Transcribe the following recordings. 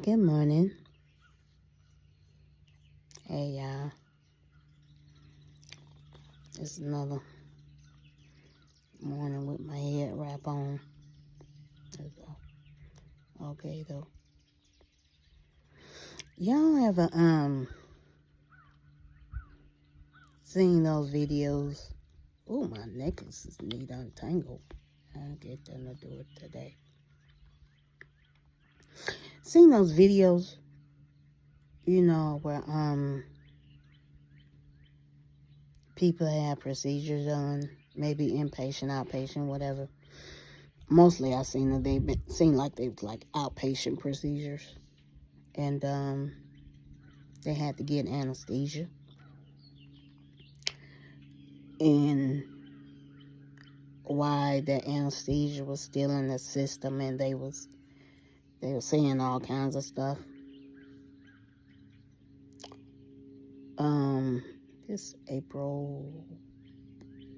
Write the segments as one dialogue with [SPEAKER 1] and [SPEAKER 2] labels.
[SPEAKER 1] Good morning. Hey, y'all. It's another morning with my head wrap on. Okay, though. Y'all ever seen those videos? Oh, my necklace is neat untangled. I'll get them to do it today. Seen those videos, where people have procedures done, maybe inpatient, outpatient, whatever. Mostly I seen that seemed like they was like outpatient procedures. And they had to get anesthesia. And why the anesthesia was still in the system, and they were saying all kinds of stuff. This April,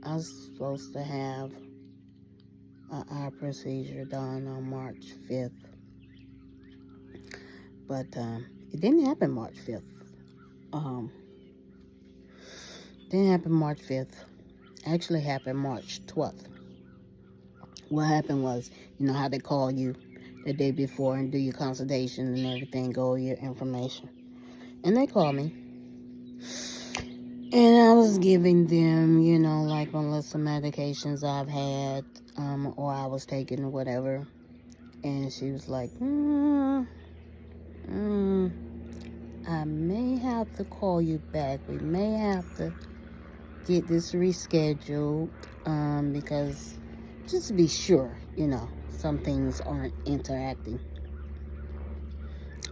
[SPEAKER 1] I was supposed to have an eye procedure done on March 5th. But it didn't happen March 5th. Didn't happen March 5th. Actually happened March 12th. What happened was, you know how they call you the day before and do your consultation and everything, go over your information. And they called me. And I was giving them, like my list of medications I've had, or I was taking or whatever. And she was like, I may have to call you back. We may have to get this rescheduled, because just to be sure, some things aren't interacting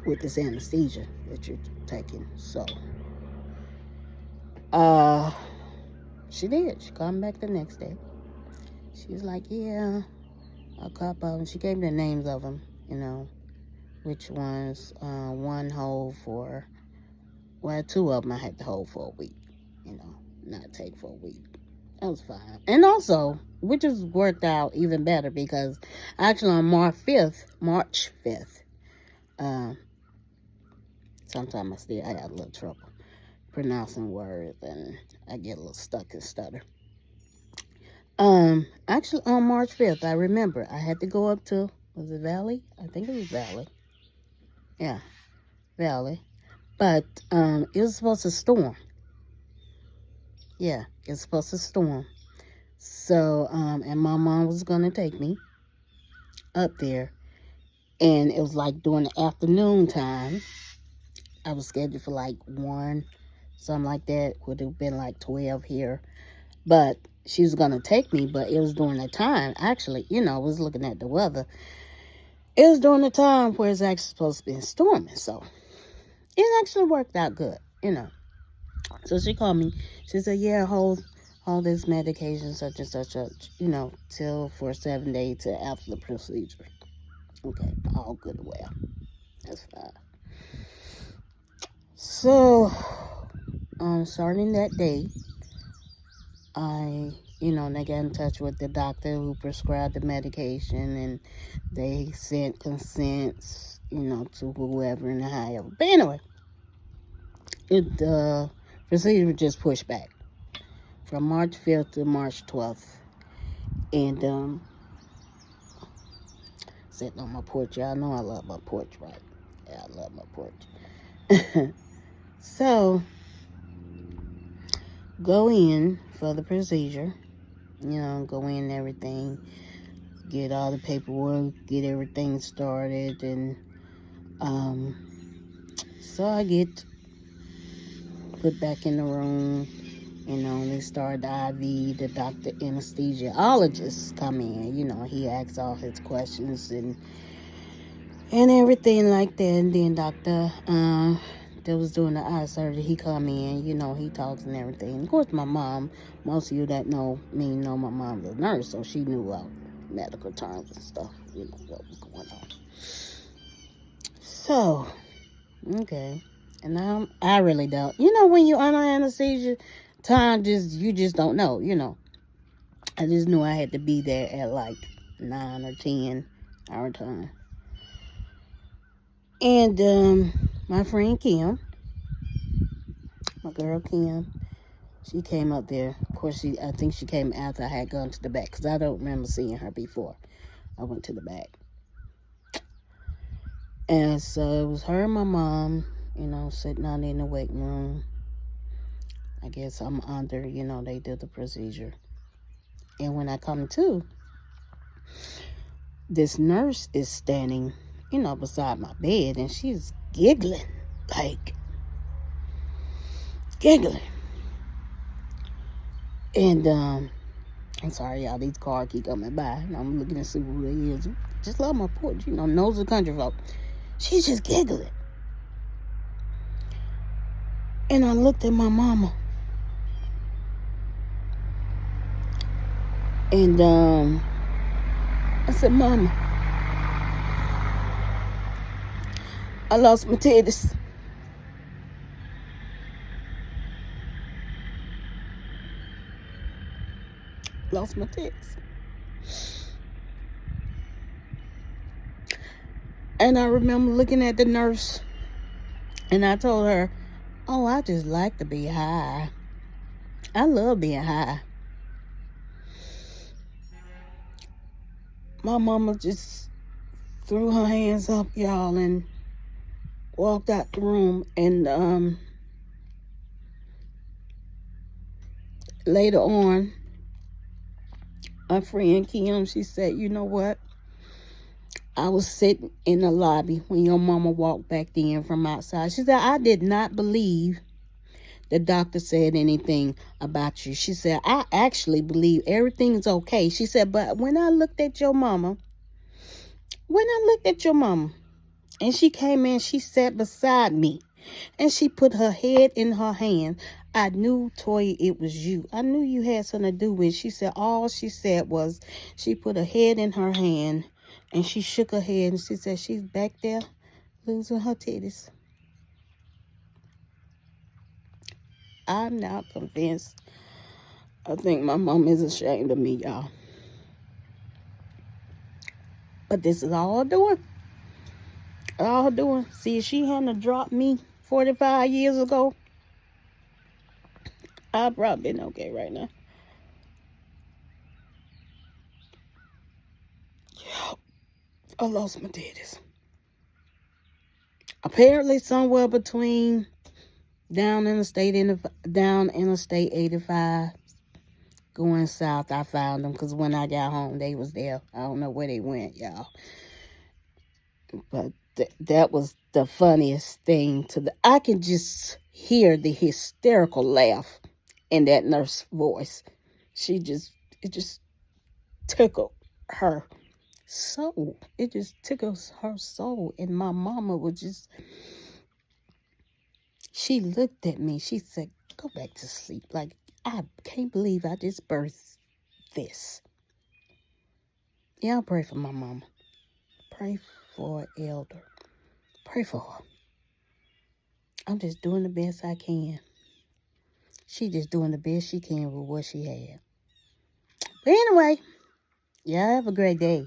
[SPEAKER 1] with this anesthesia that you're taking. So, she did. She called me back the next day. She was like, yeah, a couple of them. She gave me the names of them, which ones. One hold for, two of them I had to hold for a week, not take for a week. That was fine. And also, which has worked out even better because actually on March 5th, sometimes I have a little trouble pronouncing words and I get a little stuck and stutter. Actually on March 5th, I remember I had to go up to, was it Valley? I think it was Valley. Yeah, Valley. But it was supposed to storm. Yeah, it's supposed to storm. So, and my mom was going to take me up there. And it was like during the afternoon time. I was scheduled for like 1, something like that. Would have been like 12 here. But she was going to take me, but it was during the time. Actually, I was looking at the weather. It was during the time where it's actually supposed to be storming. So, it actually worked out good, So she called me. She said, yeah, hold this medication, such and such, till for 7 days to after the procedure. Okay, all good and well. That's fine. So, starting that day, they got in touch with the doctor who prescribed the medication, and they sent consents, to whoever and however. But anyway, the procedure just pushed back from March 5th to March 12th. And sitting on my porch. Y'all know I love my porch, right? Yeah, I love my porch. So, go in for the procedure. Go in and everything. Get all the paperwork. Get everything started. And so I get put back in the room. They start the IV. The doctor, anesthesiologist come in. He asks all his questions and everything like that. And then doctor that was doing the eye surgery, he come in, he talks and everything. And of course, my mom, most of you that know me know my mom's a nurse, so she knew all medical terms and stuff, what was going on. So, okay. And I really don't. When you're under anesthesia, you just don't know, I just knew I had to be there at like 9 or 10 our time. And my friend Kim, my girl Kim, she came up there. Of course, I think she came after I had gone to the back, because I don't remember seeing her before I went to the back. And so it was her and my mom, sitting out in the waiting room. I guess I'm under, they did the procedure. And when I come to, this nurse is standing, beside my bed, and she's giggling, like, giggling. And, I'm sorry, y'all, these cars keep coming by, and I'm looking to see who they is. Just love my porch, knows the country folk. She's just giggling. And I looked at my mama. And, I said, Mama, I lost my titties. Lost my titties. And I remember looking at the nurse, and I told her, oh, I just like to be high. I love being high. My mama just threw her hands up, y'all, and walked out the room. And later on, my friend Kim, she said, you know what? I was sitting in the lobby when your mama walked back in from outside. She said, I did not believe the doctor said anything about you. She said, I actually believe everything's okay. She said, but when I looked at your mama, and she came in, she sat beside me, and she put her head in her hand, I knew, Toya, it was you. I knew you had something to do with it. She said, all she said was, she put her head in her hand, and she shook her head, and she said, she's back there losing her titties. I'm not convinced. I think my mom is ashamed of me, y'all. But this is all doing. All doing. See, if she hadn't dropped me 45 years ago, I'd probably been okay right now. I lost my titties. Apparently, somewhere between down Interstate 85, going south, I found them, because when I got home, they was there. I don't know where they went, y'all. But that was the funniest thing I can just hear the hysterical laugh in that nurse's voice. It just tickled her soul. It just tickles her soul. And my mama she looked at me. She said, go back to sleep. Like, I can't believe I just birthed this. Y'all pray for my mama. Pray for Elder. Pray for her. I'm just doing the best I can. She just doing the best she can with what she had. But anyway, y'all have a great day.